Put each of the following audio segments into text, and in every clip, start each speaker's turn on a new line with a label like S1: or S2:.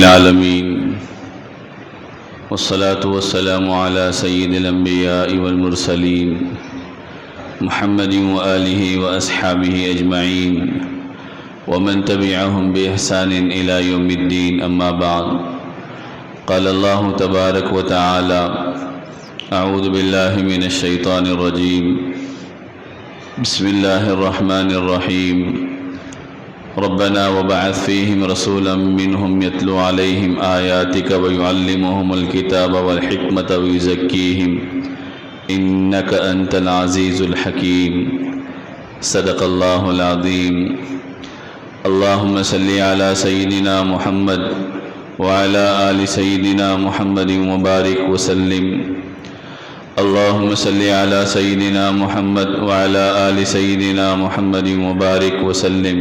S1: العالمين والصلاة والسلام على سيد الأنبياء والمرسلين محمد وآله وأصحابه أجمعين ومن تبعهم بإحسان إلى يوم الدين أما بعد قال الله تبارك وتعالى أعوذ بالله من الشيطان الرجيم بسم الله الرحمن الرحيم ربنا وبعث فيهم رسولا منهم يتلو عليهم آياتك ويعلمهم الكتاب والحكمة ويزكيهم إنك أنت العزيز الحكيم صدق الله العظيم اللهم صل على سيدنا محمد وعلى آل سيدنا محمد وبارك وسلم اللهم صل على سيدنا محمد وعلى آل سيدنا محمد وبارك وسلم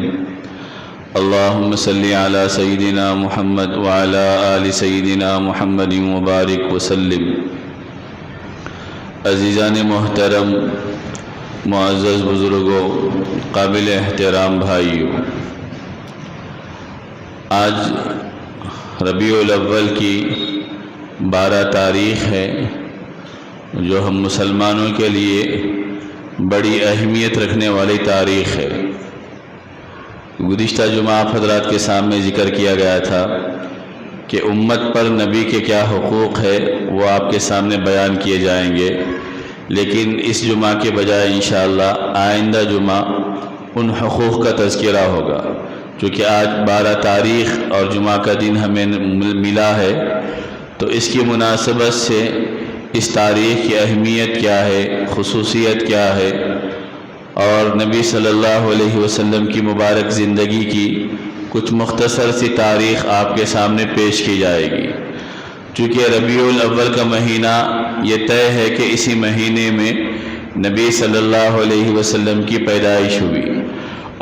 S1: اللهم صل على سيدنا محمد وعلى آل سيدنا محمد وبارك وسلم عزیزان محترم، معزز بزرگوں، قابل احترام بھائیوں، آج ربیع الاول کی 12 تاریخ ہے جو ہم مسلمانوں کے لیے بڑی اہمیت رکھنے والی تاریخ ہے۔ گزشتہ جمعہ آپ حضرات کے سامنے ذکر کیا گیا تھا کہ امت پر نبی کے کیا حقوق ہے وہ آپ کے سامنے بیان کیے جائیں گے، لیکن اس جمعہ کے بجائے انشاءاللہ آئندہ جمعہ ان حقوق کا تذکرہ ہوگا، چونکہ آج 12 تاریخ اور جمعہ کا دن ہمیں ملا ہے، تو اس کی مناسبت سے اس تاریخ کی اہمیت کیا ہے، خصوصیت کیا ہے، اور نبی صلی اللہ علیہ وسلم کی مبارک زندگی کی کچھ مختصر سی تاریخ آپ کے سامنے پیش کی جائے گی۔ چونکہ ربیع الاول کا مہینہ یہ طے ہے کہ اسی مہینے میں نبی صلی اللہ علیہ وسلم کی پیدائش ہوئی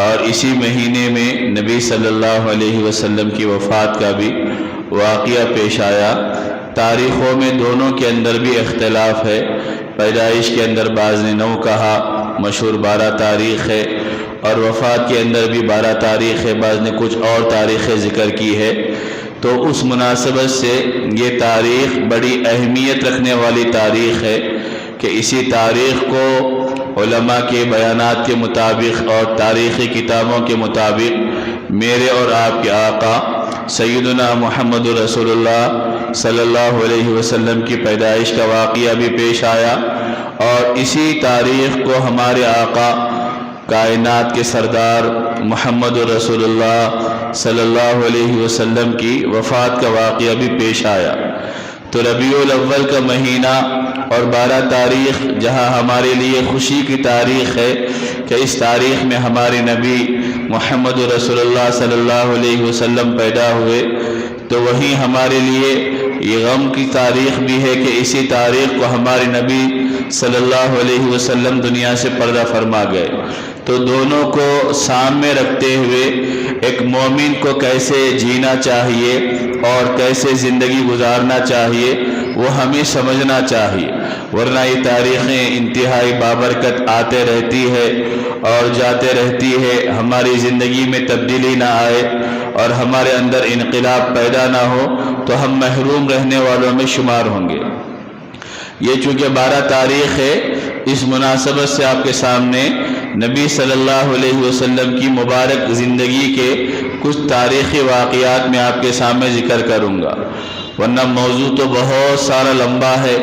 S1: اور اسی مہینے میں نبی صلی اللہ علیہ وسلم کی وفات کا بھی واقعہ پیش آیا۔ تاریخوں میں دونوں کے اندر بھی اختلاف ہے، پیدائش کے اندر بعض نے 9 کہا، مشہور 12 تاریخ ہے، اور وفات کے اندر بھی 12 تاریخ ہے، بعض نے کچھ اور تاریخیں ذکر کی ہے۔ تو اس مناسبت سے یہ تاریخ بڑی اہمیت رکھنے والی تاریخ ہے کہ اسی تاریخ کو علماء کے بیانات کے مطابق اور تاریخی کتابوں کے مطابق میرے اور آپ کے آقا سیدنا محمد رسول اللہ صلی اللہ علیہ وسلم کی پیدائش کا واقعہ بھی پیش آیا، اور اسی تاریخ کو ہمارے آقا کائنات کے سردار محمد رسول اللہ صلی اللہ علیہ وسلم کی وفات کا واقعہ بھی پیش آیا۔ تو ربیع الاول کا مہینہ اور 12 تاریخ جہاں ہمارے لیے خوشی کی تاریخ ہے کہ اس تاریخ میں ہمارے نبی محمد رسول اللہ صلی اللہ علیہ وسلم پیدا ہوئے، تو وہیں ہمارے لیے یہ غم کی تاریخ بھی ہے کہ اسی تاریخ کو ہمارے نبی صلی اللہ علیہ وسلم دنیا سے پردہ فرما گئے۔ تو دونوں کو سامنے رکھتے ہوئے ایک مومن کو کیسے جینا چاہیے اور کیسے زندگی گزارنا چاہیے وہ ہمیں سمجھنا چاہیے، ورنہ یہ تاریخیں انتہائی بابرکت آتے رہتی ہے اور جاتے رہتی ہے، ہماری زندگی میں تبدیلی نہ آئے اور ہمارے اندر انقلاب پیدا نہ ہو تو ہم محروم رہنے والوں میں شمار ہوں گے۔ یہ چونکہ 12 تاریخ ہے، اس مناسبت سے آپ کے سامنے نبی صلی اللہ علیہ وسلم کی مبارک زندگی کے کچھ تاریخی واقعات میں آپ کے سامنے ذکر کروں گا، ورنہ موضوع تو بہت سارا لمبا ہے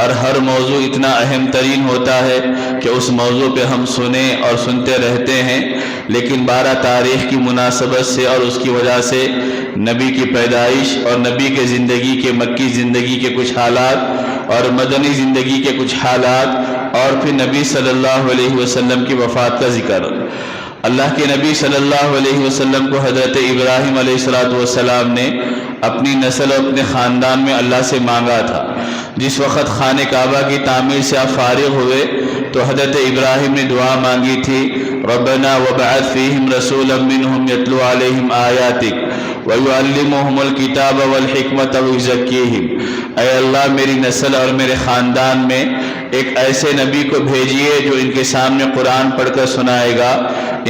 S1: اور ہر موضوع اتنا اہم ترین ہوتا ہے کہ اس موضوع پہ ہم سنیں اور سنتے رہتے ہیں، لیکن 12 تاریخ کی مناسبت سے اور اس کی وجہ سے نبی کی پیدائش اور نبی کے زندگی کے مکی زندگی کے کچھ حالات اور مدنی زندگی کے کچھ حالات اور پھر نبی صلی اللہ علیہ وسلم کی وفات کا ذکر۔ اللہ کے نبی صلی اللہ علیہ وسلم کو حضرت ابراہیم علیہ السلام نے اپنی نسل اور اپنے خاندان میں اللہ سے مانگا تھا۔ جس وقت خانہ کعبہ کی تعمیر سے آپ فارغ ہوئے تو حضرت ابراہیم نے دعا مانگی تھی، ربنا وبعث فیہم رسولا منہم یتلو علیہم آیاتک وَيُعَلِّمُهُمُ الْكِتَابَ وَالْحِكْمَةَ وَيُزَكِّيهِمْ۔ اے اللہ میری نسل اور میرے خاندان میں ایک ایسے نبی کو بھیجیے جو ان کے سامنے قرآن پڑھ کر سنائے گا،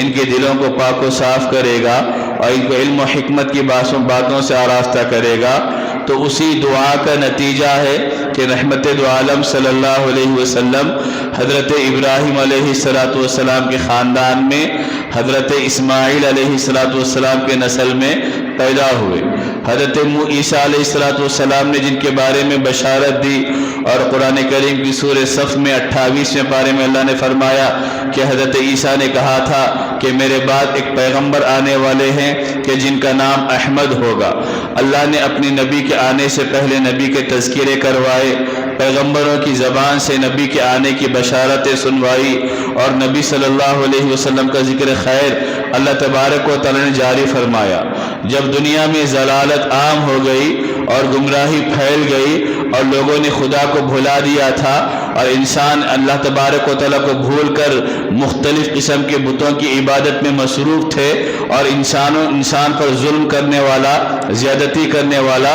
S1: ان کے دلوں کو پاک و صاف کرے گا اور ان کو علم و حکمت کی باتوں سے آراستہ کرے گا۔ تو اسی دعا کا نتیجہ ہے کہ رحمت دو عالم صلی اللہ علیہ وسلم حضرت ابراہیم علیہ السلام کے خاندان میں حضرت اسماعیل علیہ السلام کے نسل میں پیدا ہوئے۔ حضرت عیسیٰ علیہ السلام نے جن کے بارے میں بشارت دی، اور قرآن کریم کی سورہ صف میں 28ویں پارے میں اللہ نے فرمایا کہ حضرت عیسیٰ نے کہا تھا کہ میرے بعد ایک پیغمبر آنے والے ہیں کہ جن کا نام احمد ہوگا۔ اللہ نے اپنی نبی کے آنے سے پہلے نبی کے تذکرے کروائے، پیغمبروں کی زبان سے نبی کے آنے کی بشارتیں سنوائی، اور نبی صلی اللہ علیہ وسلم کا ذکر خیر اللہ تبارک و تعالی نے جاری فرمایا۔ جب دنیا میں ضلالت عام ہو گئی اور گمراہی پھیل گئی اور لوگوں نے خدا کو بھلا دیا تھا اور انسان اللہ تبارک و تعالیٰ کو بھول کر مختلف قسم کے بتوں کی عبادت میں مصروف تھے، اور انسان پر ظلم کرنے والا، زیادتی کرنے والا،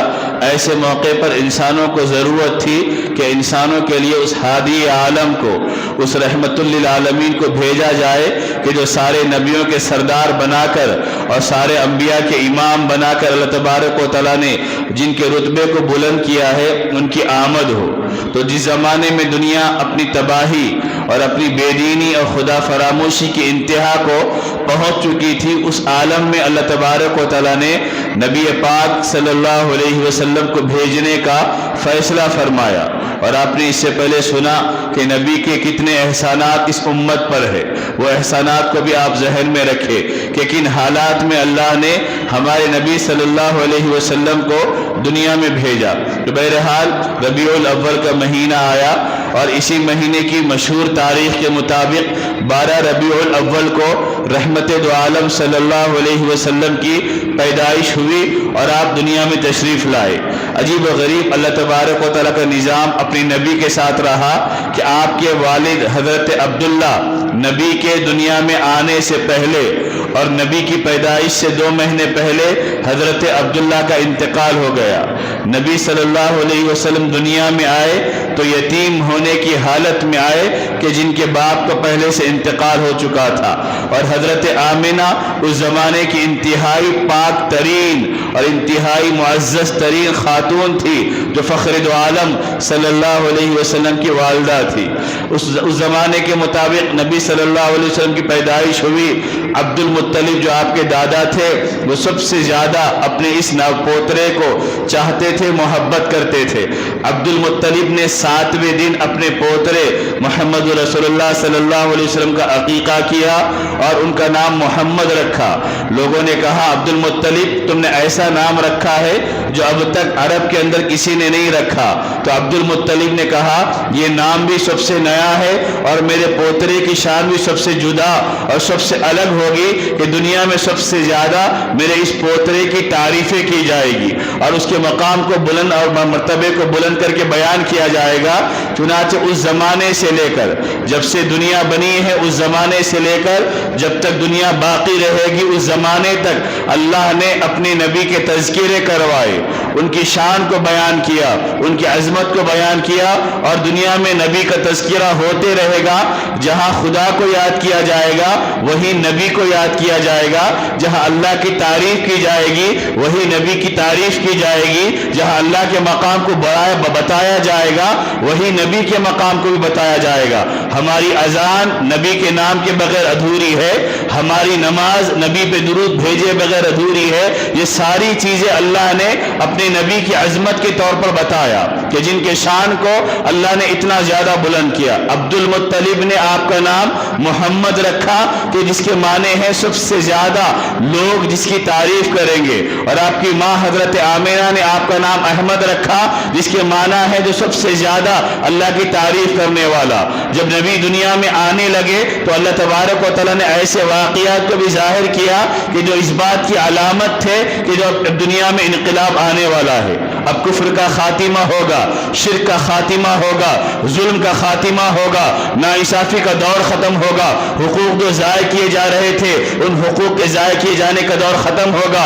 S1: ایسے موقع پر انسانوں کو ضرورت تھی کہ انسانوں کے لیے اس ہادی عالم کو، اس رحمت للعالمین کو بھیجا جائے کہ جو سارے نبیوں کے سردار بنا کر اور سارے انبیاء کے امام بنا کر اللہ تبارک و تعالیٰ نے جن کے رتبے کو بلند کیا ہے ان کی آمد ہو۔ تو جس زمانے میں دنیا اپنی تباہی اور اپنی بے دینی اور خدا فراموشی کی انتہا کو پہنچ چکی تھی، اس عالم میں اللہ تبارک و تعالیٰ نے نبی پاک صلی اللہ علیہ وسلم کو بھیجنے کا فیصلہ فرمایا۔ اور آپ نے اس سے پہلے سنا کہ نبی کے کتنے احسانات اس امت پر ہے، وہ احسانات کو بھی آپ ذہن میں رکھے کہ کن حالات میں اللہ نے ہمارے نبی صلی اللہ علیہ وسلم کو دنیا میں بھیجا۔ تو بہرحال ربیع الاول کا مہینہ آیا، اور اسی مہینے کی مشہور تاریخ کے مطابق 12 ربیع الاول کو رحمت دو عالم صلی اللہ علیہ وسلم کی پیدائش ہوئی اور آپ دنیا میں تشریف لائے۔ عجیب و غریب اللہ تبارک و تعالیٰ کا نظام اپنی نبی کے ساتھ رہا کہ آپ کے والد حضرت عبداللہ نبی کے دنیا میں آنے سے پہلے اور نبی کی پیدائش سے 2 مہینے پہلے حضرت عبداللہ کا انتقال ہو گیا۔ نبی صلی اللہ علیہ وسلم دنیا میں آئے تو یتیم ہونے کی حالت میں آئے کہ جن کے باپ کو پہلے سے انتقال ہو چکا تھا، اور حضرت آمنہ اس زمانے کی انتہائی پاک ترین اور انتہائی معزز ترین خاتون تھی جو فخر دو عالم صلی اللہ علیہ وسلم کی والدہ تھی۔ اس زمانے کے مطابق نبی صلی اللہ علیہ وسلم کی پیدائش ہوئی۔ عبد المطلب جو آپ کے دادا تھے وہ سب سے زیادہ اپنے اس پوترے کو چاہتے تھے، محبت کرتے تھے۔ عبد المطلب نے 7ویں دن اپنے پوترے محمد رسول اللہ صلی اللہ علیہ وسلم کا عقیقہ کیا اور ان کا نام محمد رکھا۔ لوگوں نے کہا عبد المطلب تم نے ایسا نام رکھا ہے جو اب تک عرب کے اندر کسی نے نہیں رکھا۔ تو عبد المطلب نے کہا یہ نام بھی سب سے نیا ہے اور میرے پوترے کی شان بھی سب سے جدا اور سب سے الگ ہوگی کہ دنیا میں سب سے زیادہ میرے اس پوترے کی تعریفیں کی جائے گی اور اس کے مقام کو بلند اور مرتبے کو بلند کر کے بیان کیا جائے گا۔ چنانچہ اس زمانے سے لے کر جب سے دنیا بنی ہے، اس زمانے سے لے کر جب تک دنیا باقی رہے گی، اس زمانے تک اللہ نے اپنے نبی کے تذکرے کروائے، ان کی شان کو بیان کیا، ان کی عظمت کو بیان کیا، اور دنیا میں نبی کا تذکرہ ہوتے رہے گا۔ جہاں خدا کو یاد کیا جائے گا وہی نبی کو یاد کیا جائے گا، جہاں اللہ کی تعریف کی جائے گی وہی نبی کی تعریف کی جائے گی، جہاں اللہ کے مقام کو بتایا جائے گا وہی نبی کے مقام کو بھی بتایا جائے گا۔ ہماری اذان نبی کے نام کے بغیر ادھوری ہے، ہماری نماز نبی پہ درود بھیجے بغیر ادھوری ہے۔ یہ ساری چیزیں اللہ نے اپنے نبی کی عظمت کے طور پر بتایا کہ جن کے شان کو اللہ نے اتنا زیادہ بلند کیا۔ عبد المطلب نے آپ کا نام محمد رکھا کہ جس کے معنی ہے سب سے زیادہ لوگ جس کی تعریف کریں گے، اور آپ کی ماں حضرت آمنہ نے آپ کا نام احمد رکھا جس کے معنی ہے جو سب سے زیادہ اللہ کی تعریف کرنے والا۔ جب نبی دنیا میں آنے لگے تو اللہ تبارک و تعالیٰ نے ایسے واقعات کو بھی ظاہر کیا کہ جو اس بات کی علامت تھے کہ جو اب دنیا میں انقلاب آنے والا ہے، اب کفر کا خاتمہ ہوگا، شرک کا خاتمہ ہوگا، ظلم کا خاتمہ ہوگا، ناانصافی کا دور ختم ہوگا، حقوق جو ضائع کیے جا رہے تھے ان حقوق کے ضائع کیے جانے کا دور ختم ہوگا،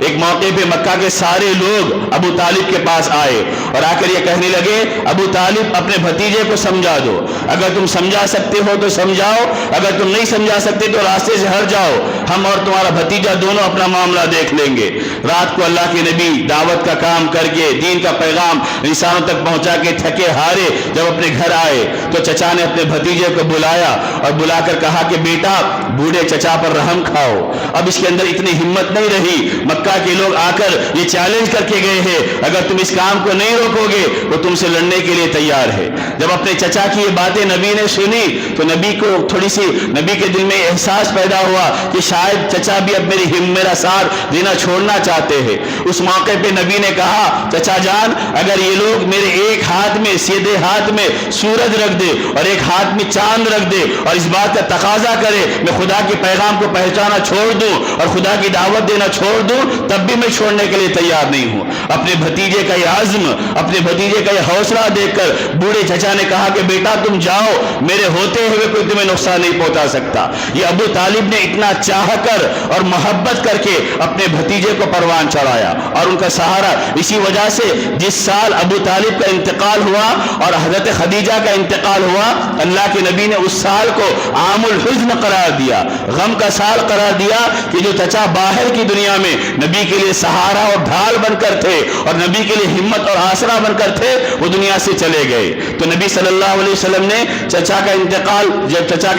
S1: ایک موقع پہ مکہ کے سارے لوگ ابو طالب کے پاس آئے اور آ کر یہ کہنے لگے ابو طالب اپنے بھتیجے کو سمجھا دو، اگر تم سمجھا سکتے ہو تو سمجھاؤ، اگر تم نہیں سمجھا سکتے تو راستے سے ہٹ جاؤ، ہم اور تمہارا بھتیجا دونوں اپنا معاملہ دیکھ لیں گے۔ رات کو اللہ کے نبی دعوت کا کام کر کے دین کا پیغام انسانوں تک پہنچا کے تھکے ہارے جب اپنے گھر آئے تو چچا نے اپنے بھتیجے کو بلایا اور بلا کر کہا کہ بیٹا بوڑھے چچا پر رحم کھاؤ۔ اب اس کے اندر اتنی ہمت نہیں رہی، مکہ کے لوگ آ کر یہ چیلنج کر کے گئے ہیں اگر تم اس کام کو نہیں روکو گے وہ تم سے لڑنے کے لیے تیار ہے۔ جب اپنے چچا کی یہ باتیں نبی نے سنی تو نبی کو تھوڑی سی نبی کے دل میں احساس پیدا ہوا کہ شاید چچا بھی اب میرا ساتھ دینا چھوڑنا چاہتے ہیں۔ اس موقع پہ نبی نے کہا چچا جان اگر یہ لوگ میرے ایک ہاتھ میں سیدھے ہاتھ میں سورج رکھ دے اور ایک ہاتھ میں چاند رکھ دے اور اس بات کا تقاضا کرے میں خدا کے پیغام کو پہچانا چھوڑ دوں اور خدا کی دعوت دینا چھوڑ دوں تب بھی میں چھوڑنے کے لیے تیار نہیں ہوں۔ اپنے بھتیجے کا یہ عزم، اپنے بھتیجے کا یہ حوصلہ دیکھ کر بوڑھے چچا نے کہا کہ بیٹا تم جاؤ، میرے ہوتے ہوئے کوئی تمہیں نقصان نہیں پہنچا سکتا۔ یہ ابو طالب نے اتنا چاہ کر اور محبت کر کے اپنے بھتیجے کو پروان چڑھایا اور ان کا سہارا۔ اسی وجہ سے جس سال ابو طالب کا انتقال ہوا اور حضرت خدیجہ کا انتقال ہوا اللہ کے نبی نے اس سال کو عام الحزن قرار دیا، غم کا سال قرار دیا کہ جو چچا باہر کی دنیا میں نبی کے لیے سہارا اور ڈھال بن کر تھے اور نبی کے لیے ہمت اور آسرا بن کر تھے وہ دنیا سے چلے گئے۔ تو نبی صلی اللہ علیہ وسلم نے چچا کا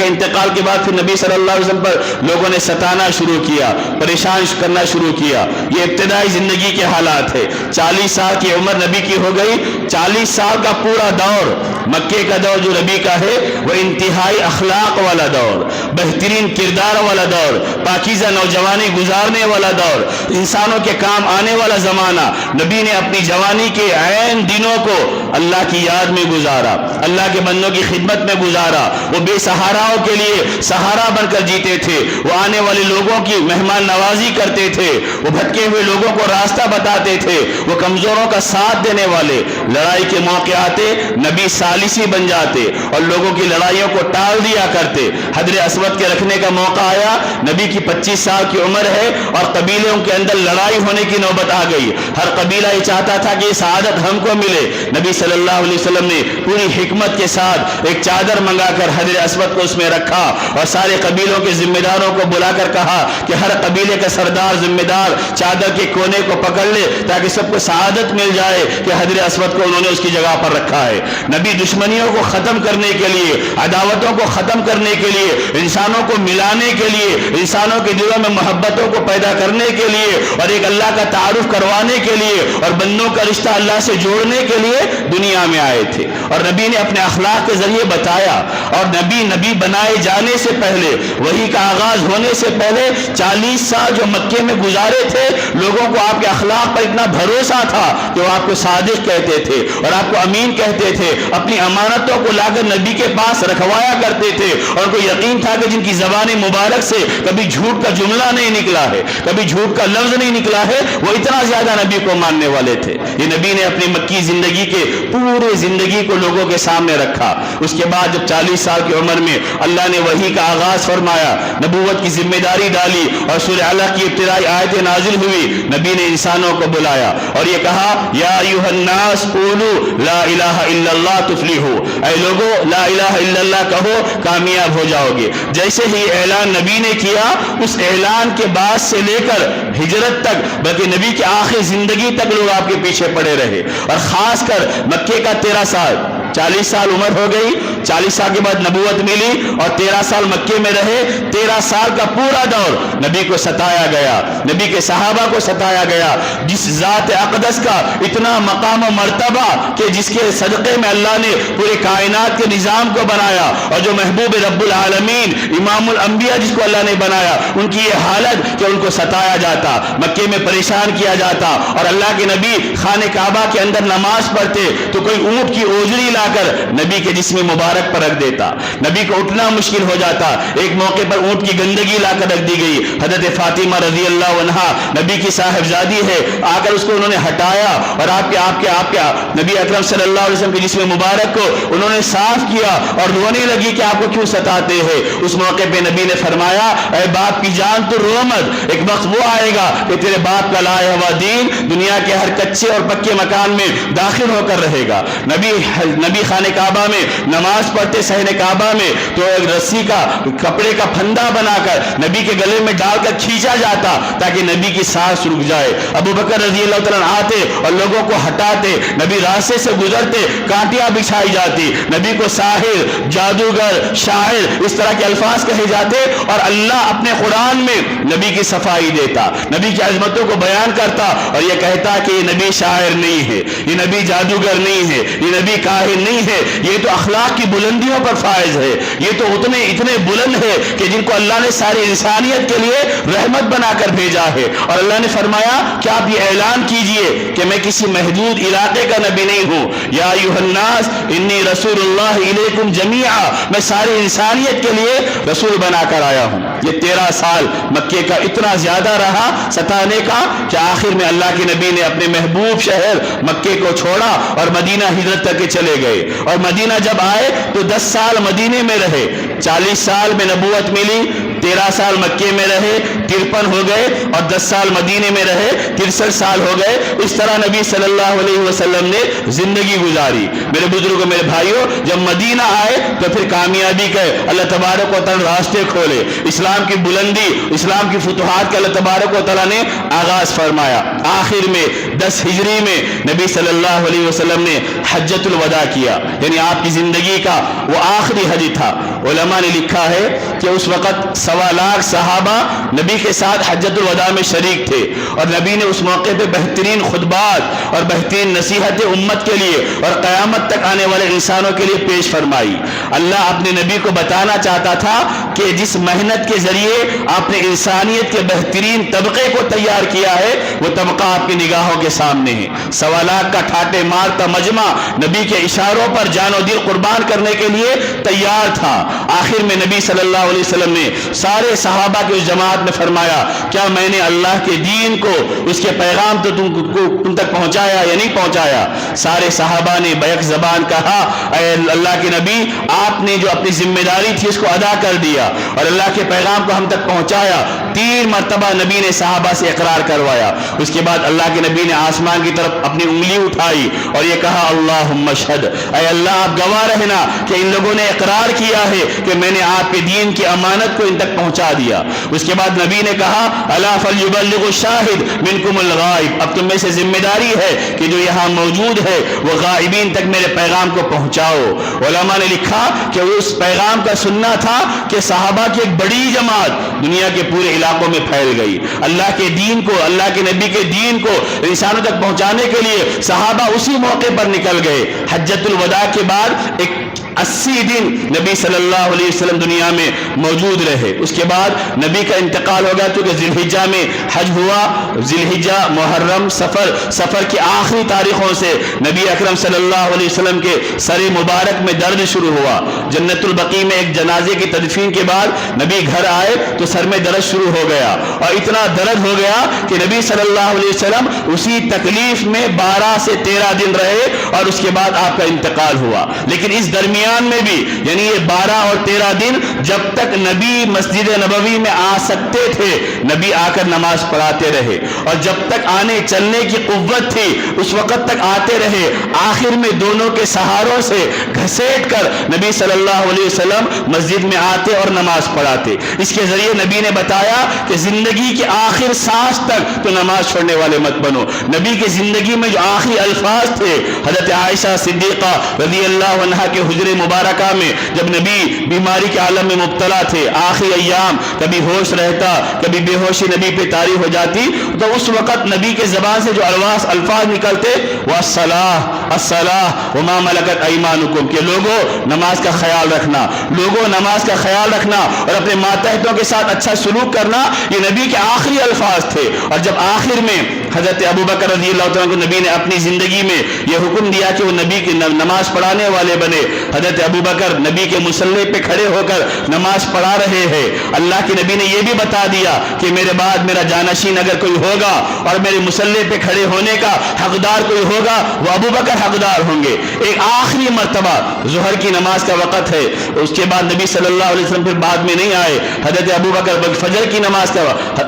S1: انتقال کے بعد پھر نبی صلی اللہ علیہ وسلم پر لوگوں نے ستانا شروع کیا، پریشان کرنا شروع کیا۔ یہ ابتدائی زندگی کے حالات ہے۔ 40 سال کی عمر نبی کی ہو گئی، 40 سال کا پورا دور مکے کا دور جو نبی کا ہے وہ انتہائی اخلاق والا دور، بہترین کردار والا دور، پاکیزہ نوجوانی گزارنے والا دور، انسانوں کے کام آنے والا زمانہ۔ نبی نے اپنی جوانی کے عین دنوں کو اللہ کی یاد میں گزارا، اللہ کے بندوں کی خدمت میں گزارا۔ وہ بے سہاراؤں کے لیے سہارا بن کر جیتے تھے، وہ آنے والے لوگوں کی مہمان نوازی کرتے تھے، وہ بھٹکے ہوئے لوگوں کو راستہ بتاتے تھے، وہ کمزوروں کا ساتھ دینے والے۔ لڑائی کے موقع آتے نبی ثالثی بن جاتے اور لوگوں کی لڑائیوں کو ٹال دیا کرتے۔ حجر اسود کے رکھنے کا موقع آیا، نبی کی 25 سال کی عمر ہے اور قبیلوں کے اندر لڑائی ہونے کی نوبت آ گئی۔ ہر قبیلہ یہ چاہتا تھا کہ یہ سعادت ہم کو ملے۔ نبی صلی اللہ علیہ وسلم نے پوری حکمت کے ساتھ ایک چادر منگا کر حجر اسود کو اس میں رکھا اور سارے قبیلوں کے ذمہ داروں کو بلا کر کہا کہ ہر قبیلے کا سردار ذمہ دار چادر کے کونے کو پکڑ لے تاکہ سب کو سعادت مل جائے کہ حجر اسود کو انہوں نے اس کی جگہ پر رکھا ہے۔ نبی دشمنیوں کو ختم کرنے کے لیے، عداوتوں کو ختم کرنے کے لیے، انسانوں کو ملانے کے لیے، انسانوں کے دلوں میں محبتوں کو پیدا کرنے کے لیے اور ایک اللہ کا تعارف کروانے کے لیے اور بندوں کا رشتہ اللہ سے جوڑنے کے لیے دنیا میں آئے تھے۔ اور نبی نے اپنے اخلاق کے ذریعے بتایا اور نبی بنائے جانے سے پہلے، وحی کا آغاز ہونے سے پہلے 40 سال جو مکے میں گزارے تھے لوگوں کو آپ کے اخلاق پر اتنا بھروسہ تھا کہ وہ آپ کو صادق کہتے تھے اور آپ کو امین کہتے تھے، اپنی امانتوں کو لا کر نبی کے پاس رکھوایا کرتے تھے اور ان کو یقین تھا کہ جن کی زبان مبارک سے کبھی جھوٹ کا جملہ نہیں نکلا ہے، کبھی جھوٹ کا لفظ نہیں نکلا ہے، وہ اتنا زیادہ نبی کو ماننے والے تھے۔ یہ نبی نے اپنی مکی زندگی کے پورے زندگی کو لوگوں کے سامنے رکھا۔ اس کے بعد جب 40 سال کی عمر میں اللہ نے وحی کا آغاز فرمایا، نبوت کی ذمہ داری ڈالی اور سورہ علق کی ابتدائی آیتیں نازل ہوئی، نبی نے انسانوں کو بلایا اور یہ کہا یا ایھا الناس قولوا لا الہ الا اللہ تفلحوا، اے لوگو لا الہ الا اللہ کہو کامیاب ہو جاؤ گے۔ جیسے ہی اعلان نبی نے کیا اس اعلان کے بعد سے لے کر ہجرت تک بلکہ نبی کی آخری زندگی تک لوگ آپ کے پیچھے پڑے رہے اور خاص کر مکے کا 13 سال 40 سال عمر ہو گئی، 40 سال کے بعد نبوت ملی اور 13 سال مکے میں رہے۔ 13 سال کا پورا دور نبی کو ستایا گیا، نبی کے صحابہ کو ستایا گیا، جس ذات اقدس کا اتنا مقام و مرتبہ کہ جس کے صدقے میں اللہ نے پورے کائنات کے نظام کو بنایا اور جو محبوب رب العالمین امام الانبیاء جس کو اللہ نے بنایا ان کی یہ حالت کہ ان کو ستایا جاتا، مکے میں پریشان کیا جاتا اور اللہ کے نبی خانہ کعبہ کے اندر نماز پڑھتے تو کوئی اونٹ کی اوجری لا لا کر نبی کے جسم مبارک پر رکھ دیتا. نبی کو اٹھنا مشکل ہو جاتا. ایک موقع پر اونٹ کی گندگی لا کر رکھ دی گئی. حضرت فاطمہ رضی اللہ عنہا نبی کی صاحبزادی ہے, آ کر اس کو انہوں نے ہٹایا اور آپ کے نبی اکرم صلی اللہ علیہ وسلم کے جسم مبارک کو انہوں نے صاف کیا اور رونے لگی کہ آپ کو کیوں ستاتے ہیں. اس موقع پہ نبی نے فرمایا, اے باپ کی جان تو رو مت, ایک وقت وہ آئے گا کہ تیرے باپ کا لائے ہوا دین دنیا کے ہر کچے اور پکے مکان میں داخل ہو کر رہے گا. نبی خانہ کعبہ میں نماز پڑھتے صحن کعبہ میں تو ایک رسی کا کپڑے کا پھندا بنا کر نبی کے گلے میں ڈال کر کھینچا جاتا تاکہ نبی کی سانس رک جائے. ابو بکر رضی اللہ تعالیٰ آتے اور لوگوں کو ہٹاتے, نبی راستے سے گزرتے کانٹیاں بچھائی جاتی, نبی کو ساحر, جادوگر, شاعر اس طرح کے الفاظ کہے جاتے اور اللہ اپنے قرآن میں نبی کی صفائی دیتا, نبی کی عظمتوں کو بیان کرتا اور یہ کہتا کہ یہ نبی شاعر نہیں ہے, یہ نبی جادوگر نہیں ہے, یہ نبی کاہن نہیں ہے, یہ تو اخلاق کی بلندیوں پر فائز ہے, یہ تو اتنے بلند ہے کہ جن کو اللہ نے ساری انسانیت کے لیے رحمت بنا کر بھیجا ہے. اور اللہ نے فرمایا کہ آپ یہ اعلان کیجئے کہ میں کسی محدود علاقے کا نبی نہیں ہوں. یا ایھا الناس انی رسول اللہ الیکم جمیعا, میں ساری انسانیت کے لیے رسول بنا کر آیا ہوں. یہ 13 سال مکے کا اتنا زیادہ رہا ستانے کا کہ آخر میں اللہ کے نبی نے اپنے محبوب شہر مکے کو چھوڑا اور مدینہ ہجرت کر کے چلے گئے. اور مدینہ جب آئے تو 10 سال مدینے میں رہے, 40 سال میں نبوت ملی, 13 سال مکے میں رہے, 53 ہو گئے, اور 10 سال مدینے میں رہے, 63 سال ہو گئے. اس طرح نبی صلی اللہ علیہ وسلم نے زندگی گزاری. میرے بزرگوں, میرے بھائیوں, جب مدینہ آئے تو پھر کامیابی کے اللہ تبارک و تعالی راستے کھولے, اسلام کی بلندی, اسلام کی فتوحات کے اللہ تبارک و تعالی نے آغاز فرمایا. آخر میں 10 ہجری میں نبی صلی اللہ علیہ وسلم نے حجۃ الوداع کیا, یعنی آپ کی زندگی کا وہ آخری حج تھا. علماء نے لکھا ہے کہ اس وقت 1.25 لاکھ صحابہ نبی کے ساتھ حجۃ الوداع میں شریک تھے, اور نبی نے اس موقع پہ بہترین خطبات اور بہترین نصیحتیں امت کے لیے اور قیامت تک آنے والے انسانوں کے لیے پیش فرمائی. اللہ اپنے نبی کو بتانا چاہتا تھا کہ جس محنت کے ذریعے آپ نے انسانیت کے بہترین طبقے کو تیار کیا ہے وہ طبقہ آپ کی نگاہوں کے سامنے ہے. 1.25 لاکھ کا ٹھاٹے مارتا مجمع نبی کے اشاروں پر جان و دل قربان کرنے کے لیے تیار تھا. آخر میں نبی صلی اللہ علیہ وسلم نے سارے صحابہ کی اس جماعت میں فرمایا, کیا میں نے اللہ کے دین کو, اس کے پیغام تو تم تک پہنچایا یا نہیں پہنچایا؟ سارے صحابہ نے بیک زبان کہا, اے اللہ کے نبی, آپ نے جو اپنی ذمہ داری تھی اس کو ادا کر دیا اور اللہ کے پیغام کو ہم تک پہنچایا. 3 مرتبہ نبی نے صحابہ سے اقرار کروایا. اس کے بعد اللہ کے نبی نے آسمان کی طرف اپنی انگلی اٹھائی اور یہ کہا, اللہم اشہد, اے اللہ آپ گواہ رہنا کہ ان لوگوں نے اقرار کیا ہے کہ میں نے آپ کے دین کی امانت کو ان تک پہنچا دیا. اس کے بعد نبی نے کہا, الا فلیبلغ الشاہد منکم الغائب, اب تم میں سے ذمہ داری ہے کہ جو یہاں موجود ہے وہ غائبین تک میرے پیغام کو پہنچاؤ. علماء نے لکھا کہ اس پیغام کا سننا تھا کہ صحابہ کی ایک بڑی جماعت دنیا کے پورے علاقوں میں پھیل گئی. اللہ کے دین کو, اللہ کے نبی کے دین کو انسانوں تک پہنچانے کے لیے صحابہ اسی موقع پر نکل گئے. حجۃ الوداع کے بعد ایک 80 دن نبی صلی اللہ علیہ وسلم دنیا میں موجود رہے. اس کے بعد نبی کا انتقال ہو گیا کیونکہ ذی الحجہ میں حج ہوا. ذی الحجہ, محرم, سفر کی آخری تاریخوں سے نبی اکرم صلی اللہ علیہ وسلم کے سر مبارک میں درد شروع ہوا. جنت البقیع میں ایک جنازے کی تدفین کے بعد نبی گھر آئے تو سر میں درد شروع ہو گیا, اور اتنا درد ہو گیا کہ نبی صلی اللہ علیہ وسلم اسی تکلیف میں 12 سے 13 دن رہے اور اس کے بعد آپ کا انتقال ہوا. لیکن اس درمیان میں بھی, یعنی یہ 12 اور 13 دن جب تک نبی مسجد نبوی میں آ سکتے تھے نبی آ کر نماز پڑھاتے رہے, اور جب تک آنے چلنے کی قوت تھی اس وقت تک آتے رہے. آخر میں دونوں کے سہاروں سے گھسیٹ کر نبی صلی اللہ علیہ وسلم مسجد میں آتے اور نماز پڑھاتے. اس کے ذریعے نبی نے بتایا کہ زندگی کے آخر سانس تک تو نماز چھوڑنے والے مت بنو. نبی کی زندگی میں جو آخری الفاظ تھے, حضرت عائشہ صدیقہ رضی اللہ عنہا کے حجرے مبارکہ میں جب نبی بیماری کے عالم میں مبتلا تھے, آخری ایام, کبھی ہوش رہتا کبھی بے ہوشی نبی پہ طاری ہو جاتی, تو اس وقت نبی کے زبان سے جو الفاظ نکلتے وَالصَّلَاةُ الصَّلَاةُ وَمَا مَلَكَتْ أَيْمَانُكُمْ, کہ لوگوں نماز کا خیال رکھنا, لوگوں نماز کا خیال رکھنا اور اپنے ماتحتوں کے ساتھ اچھا سلوک کرنا, یہ نبی کے آخری الفاظ تھے. اور جب آخر میں حضرت ابو بکر رضی اللہ تعالیٰ کو نبی نے اپنی زندگی میں یہ حکم دیا کہ وہ نبی کی نماز پڑھانے والے بنے. حضرت ابو بکر نبی کے مصلی پہ کھڑے ہو کر نماز پڑھا رہے ہیں. اللہ کے نبی نے یہ بھی بتا دیا کہ میرے بعد میرا جانشین اگر کوئی ہوگا اور میرے مصلی پہ کھڑے ہونے کا حقدار کوئی ہوگا وہ ابو بکر حقدار ہوں گے. ایک آخری مرتبہ ظہر کی نماز کا وقت ہے, اس کے بعد نبی صلی اللہ علیہ وسلم پھر بعد میں نہیں آئے. حضرت ابو بکر فجر کی نماز کا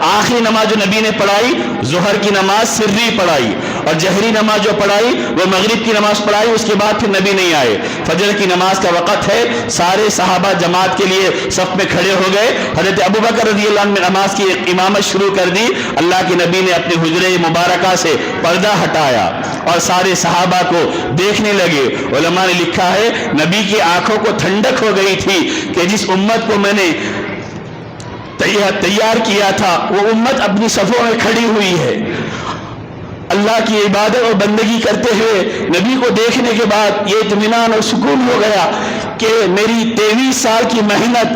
S1: آخری نماز جو نبی نے پڑھائی ظہر کی نماز سری پڑھائی, اور جہری نماز جو پڑھائی وہ مغرب کی نماز پڑھائی. اس کے بعد پھر نبی نہیں آئے. فجر کی نماز کا وقت ہے, سارے صحابہ جماعت کے لیے صف میں کھڑے ہو گئے. حضرت ابو بکر رضی اللہ عنہ نے نماز کی امامت شروع کر دی. اللہ کے نبی نے اپنے حجرے مبارکہ سے پردہ ہٹایا اور سارے صحابہ کو دیکھنے لگے. علماء نے لکھا ہے نبی کی آنکھوں کو ٹھنڈک ہو گئی تھی کہ جس امت کو میں نے تیار کیا تھا وہ امت اپنی صفوں میں کھڑی ہوئی ہے. اللہ کی عبادت اور بندگی کرتے ہوئے نبی کو دیکھنے کے بعد یہ اطمینان اور سکون ہو گیا کہ میری 23 سال کی محنت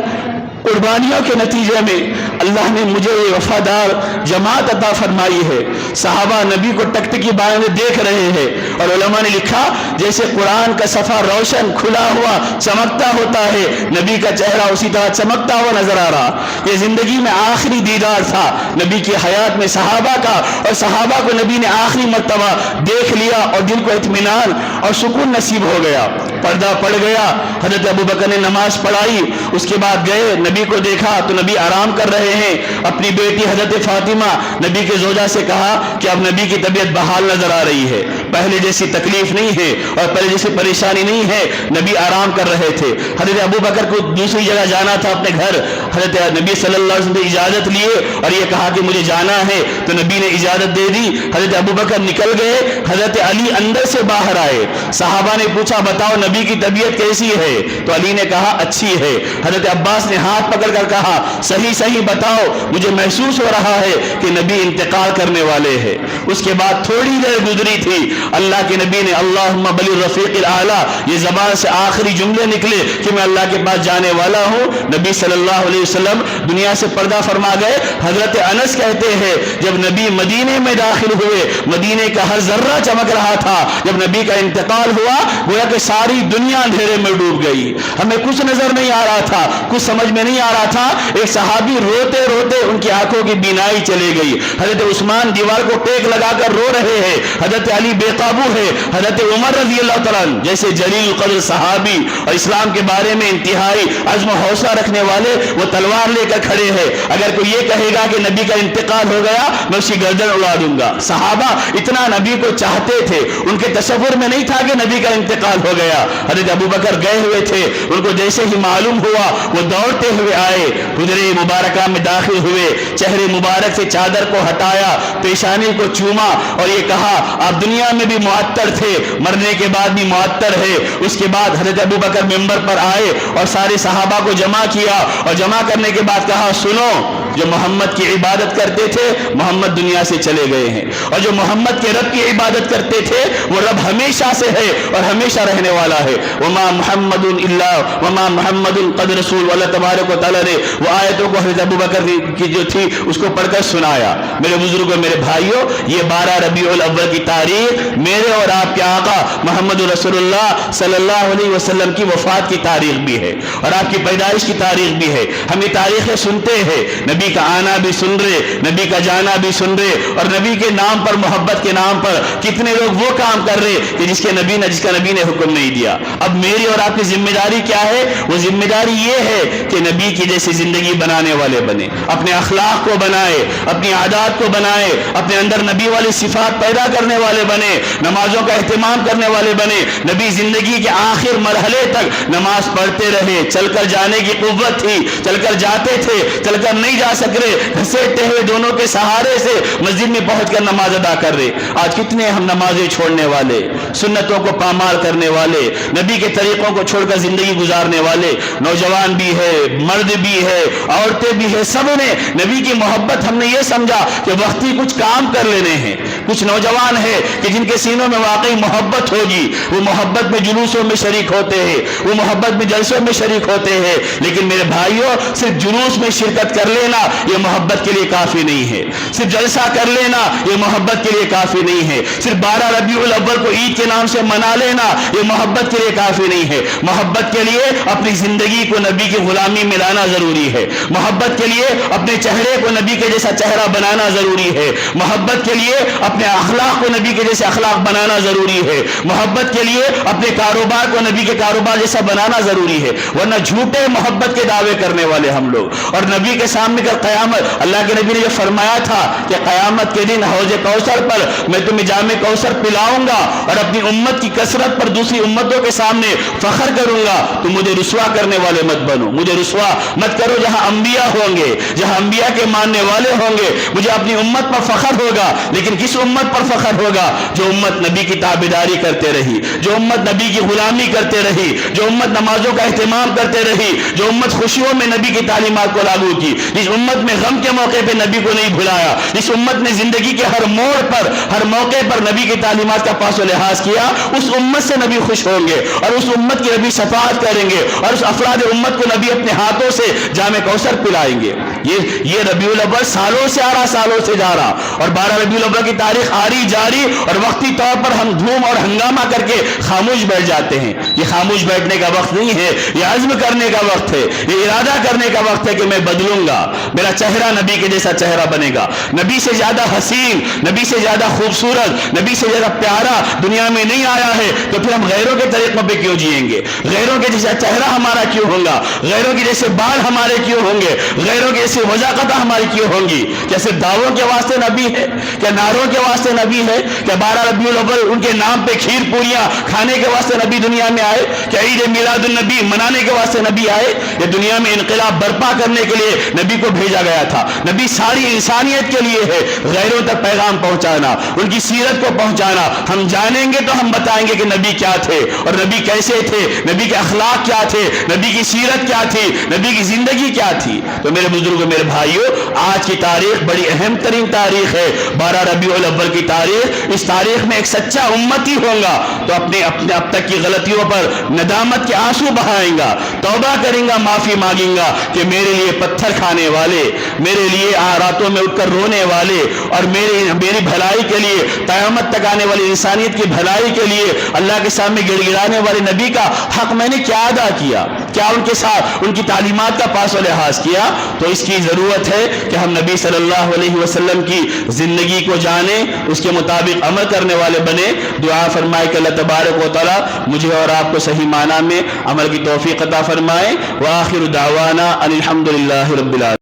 S1: قربانیوں کے نتیجے میں اللہ نے مجھے یہ وفادار جماعت عطا فرمائی ہے. صحابہ نبی کو ٹکٹکی باندھے دیکھ رہے ہیں, اور علماء نے لکھا جیسے قرآن کا صفحہ روشن کھلا ہوا چمکتا ہوتا ہے, نبی کا چہرہ اسی طرح چمکتا ہوا نظر آ رہا. یہ زندگی میں آخری دیدار تھا نبی کی حیات میں صحابہ کا, اور صحابہ کو نبی نے آخری مرتبہ دیکھ لیا اور دل کو اطمینان اور سکون نصیب ہو گیا. پردہ پڑ گیا. حضرت ابو بکر نے نماز پڑھائی, اس کے بعد گئے نبی کو دیکھا تو نبی آرام کر رہے ہیں. اپنی بیٹی حضرت فاطمہ نبی کے زوجہ سے کہا کہ اب نبی کی طبیعت بحال نظر آ رہی ہے, پہلے جیسی تکلیف نہیں ہے اور پہلے جیسی پریشانی نہیں ہے. نبی آرام کر رہے تھے. حضرت ابو بکر کو دوسری جگہ جانا تھا اپنے گھر. حضرت نبی صلی اللہ علیہ وسلم نے اجازت لیے اور یہ کہا کہ مجھے جانا ہے, تو نبی نے اجازت دے دی. حضرت ابو بکر نکل گئے. حضرت علی اندر سے باہر آئے. صحابہ نے پوچھا بتاؤ نبی کی طبیعت کیسی ہے, تو علی نے کہا اچھی ہے. حضرت عباس نے ہاتھ پکڑ کر کہا صحیح صحیح بتاؤ, مجھے محسوس ہو رہا ہے کہ نبی انتقال کرنے والے ہیں. اس کے بعد تھوڑی دیر گزری تھی, اللہ کے نبی نے اللہم بالرفیق الاعلیٰ یہ زبان سے آخری جملے نکلے کہ میں اللہ کے پاس جانے والا ہوں. نبی صلی اللہ علیہ وسلم دنیا سے پردہ فرما گئے. حضرت انس کہتے ہیں جب نبی مدینے میں داخل ہوئے مدینے کا ہر ذرہ چمک رہا تھا. جب نبی کا انتقال ہوا گویا کہ ساری دنیا اندھیرے میں ڈوب گئی. ہمیں کچھ نظر نہیں آ رہا تھا, کچھ سمجھ میں نہیں آ رہا تھا. ایک صحابی روتے روتے ان کی آنکھوں کی بینائی چلی گئی. حضرت عثمان دیوار کو ٹیک لگا کر رو رہے ہیں. حضرت علی بے قابو ہے. حضرت عمر رضی اللہ تعالیٰ جیسے جلیل القدر صحابی اور اسلام کے بارے میں انتہائی عزم و حوصلہ رکھنے والے وہ تلوار لے کر کھڑے ہیں. اگر کوئی یہ کہے گا کہ نبی کا انتقال ہو گیا میں اس کی گردن اڑا دوں گا. صحابہ اتنا نبی کو چاہتے تھے, ان کے تصور میں نہیں تھا کہ نبی کا انتقال ہو گیا. حضرت ابو بکر گئے ہوئے تھے, ان کو جیسے ہی معلوم ہوا وہ دوڑتے ہوئے آئے, حجرے مبارکہ میں داخل ہوئے, چہرے مبارک سے چادر کو ہٹایا, پیشانی کو چوما اور یہ کہا آپ دنیا میں بھی معطر تھے, مرنے کے بعد بھی معطر ہے. اس کے بعد حضرت ابو بکر منبر پر آئے اور سارے صحابہ کو جمع کیا, اور جمع کرنے کے بعد کہا سنو, جو محمد کی عبادت کرتے تھے محمد دنیا سے چلے گئے ہیں, اور جو محمد کے رب کی عبادت کرتے تھے وہ رب ہمیشہ سے ہے اور ہمیشہ رہنے والا ہے. وما محمد الا وما محمد قد رسول. اللہ تبارک و تعالیٰ نے وہ آیتوں کو حضرت ابو بکر کی جو تھی اس کو پڑھ کر سنایا. میرے بزرگوں میرے بھائیوں, یہ 12 ربیع الاول کی تاریخ میرے اور آپ کے آقا محمد رسول اللہ صلی اللہ علیہ وسلم کی وفات کی تاریخ بھی ہے اور آپ کی پیدائش کی تاریخ بھی ہے. ہم یہ تاریخیں سنتے ہیں, نبی کا آنا بھی سن رہے, نبی کا جانا بھی سن رہے, اور نبی کے نام پر محبت کے نام پر کتنے لوگ وہ کام کر رہے کہ جس کا نبی نے حکم نہیں دیا. اب میری اور آپ کی ذمہ داری کیا ہے؟ وہ ذمہ داری یہ ہے کہ نبی کی جیسی زندگی بنانے والے بنے, اپنے اخلاق کو بنائے, اپنی عادات کو بنائے, اپنے اندر نبی والی صفات پیدا کرنے والے بنے, نمازوں کا اہتمام کرنے والے بنے. نبی زندگی کے آخر مرحلے تک نماز پڑھتے رہے, چل کر جانے کی قوت تھی, چل کر جاتے تھے, چل کر نہیں جا سک رہے, گھسیٹتے ہوئے دونوں کے سہارے سے مسجد میں پہنچ کر نماز ادا کر رہے. آج کتنے ہم نمازیں چھوڑنے والے, سنتوں کو پامال کرنے والے, نبی کے طریقوں کو چھوڑ کر زندگی گزارنے والے, نوجوان بھی ہے, مرد بھی ہے, عورتیں بھی ہے, سب نے نبی کی محبت ہم نے یہ سمجھا کہ وقتی کچھ کام کر لینے ہیں. کچھ نوجوان ہے کہ جن جن کے سینوں میں واقعی محبت ہوگی وہ محبت میں جلوسوں میں شریک ہوتے ہیں، وہ محبت میں جلسوں میں شریک ہوتے ہیں۔ لیکن میرے بھائیوں، صرف جلوس میں شرکت کر لینا یہ محبت کے لیے کافی نہیں ہے، صرف جلسہ کر لینا یہ محبت کے لیے کافی نہیں ہے، صرف 12 ربیع الاول کو عید کے نام سے منا لینا یہ محبت کے لیے کافی نہیں ہے۔ محبت کے لیے اپنی زندگی کو نبی کی غلامی میں لانا ضروری ہے، محبت کے لیے اپنے چہرے کو نبی کے جیسا چہرہ بنانا ضروری ہے، محبت کے لیے اپنے اخلاق کو نبی کے جیسے اخلاق بنانا ضروری ہے، محبت کے لیے اپنے کاروبار کو نبی کے کاروبار جیسا بنانا ضروری ہے۔ ورنہ جھوٹے محبت کے دعوے کرنے والے ہم لوگ، اور نبی کے سامنے کر قیامت، اللہ کے نبی نے جو فرمایا تھا کہ قیامت کے دن حوض کوثر پر میں تمہیں جام کوثر پلاؤں گا اور اپنی امت کی کثرت پر دوسری امتوں کے سامنے فخر کروں گا، تو مجھے رسوا کرنے والے مت بنو، مجھے رسوا مت کرو۔ جہاں انبیاء ہوں گے، جہاں انبیاء کے ماننے والے ہوں گے، مجھے اپنی امت پر فخر ہوگا، لیکن کس امت پر فخر ہوگا؟ جو امت نبی کی تابعداری کرتے رہی، جو امت نبی کی غلامی کرتے رہی، جو امت نمازوں کا اہتمام کرتے رہی، جو امت خوشیوں میں نبی کی تعلیمات کو لاگو کی، جس امت میں غم کے موقع پہ نبی کو نہیں بھلایا، جس امت نے زندگی کے ہر موڑ پر، ہر موقع پر نبی کی تعلیمات کا پاس و لحاظ کیا، اس امت سے نبی خوش ہوں گے اور اس امت کی نبی شفاعت کریں گے اور اس افراد امت کو نبی اپنے ہاتھوں سے جام کوثر پلائیں گے۔ یہ ربیع الاول سالوں سے آ رہا، سالوں سے جا رہا، اور 12 ربیع الاول کی تاریخ آ رہی جاری، اور وقتی طور پر ہم دھوم اور ہنگامہ کر کے خاموش بیٹھ جاتے ہیں۔ یہ خاموش بیٹھنے کا وقت نہیں ہے، یہ عزم کرنے کا وقت ہے، یہ ارادہ کرنے کا وقت ہے کہ میں بدلوں گا، میرا چہرہ نبی کے جیسا چہرہ بنے گا۔ نبی سے زیادہ حسین، نبی سے زیادہ خوبصورت، نبی سے زیادہ پیارا دنیا میں نہیں آیا ہے، تو پھر ہم غیروں کے طریقوں پہ کیوں جئیں گے؟ غیروں کے جیسا چہرہ ہمارا کیوں ہوگا؟ غیروں کے جیسے بال ہمارے کیوں ہوں گے؟ غیروں کے جیسے وضاقتیں ہماری کیوں ہوں گی؟ کیا صرف دعووں کے واسطے نبی ہے؟ کیا نعروں کے واسطے نبی ہے؟ کیا 12 ربیع الاول ان کے نام پہ کھیر پوریاں کھانے کے واسطے نبی دنیا میں آئے؟ کیا عید میلاد النبی منانے کے واسطے نبی آئے؟ یہ دنیا میں انقلاب برپا کرنے کے لیے نبی کو بھیجا گیا تھا۔ نبی ساری انسانیت کے لیے ہے، غیروں تک پیغام پہنچانا، ان کی سیرت کو پہنچانا۔ ہم جانیں گے تو ہم بتائیں گے کہ نبی کیا تھے اور نبی کیسے تھے، نبی کے اخلاق کیا تھے، نبی کی سیرت کیا تھی، نبی کی زندگی کیا تھی۔ تو میرے بزرگوں، میرے بھائیوں، آج کی تاریخ بڑی اہم ترین تاریخ ہے، 12 ربیع الاول کی تاریخ۔ اس تاریخ میں ایک سچا امتی ہوگا تو اپنے اب تک کی غلطیوں پر ندامت کے آنسو بہائیں گا، توبہ کریں گا، معافی مانگیں گا کہ میرے لیے پتھر کھانے والے، میرے لیے راتوں میں اٹھ کر رونے والے، اور میری بھلائی کے لیے، قیامت تک آنے والی انسانیت کی بھلائی کے لیے اللہ کے سامنے گڑ گڑانے والے نبی کا حق میں نے کیا ادا کیا، کیا ان کے ساتھ ان کی تعلیمات کا پاس و لحاظ کیا؟ تو اس کی ضرورت ہے کہ ہم نبی صلی اللہ علیہ وسلم کی زندگی کو جانیں، اس کے مطابق عمل کرنے والے بنے۔ دعا فرمائے کہ اللہ تبارک و تعالی مجھے اور آپ کو صحیح معنی میں عمل کی توفیق عطا فرمائے۔ وآخر دعوانا ان الحمد للہ رب العالمین۔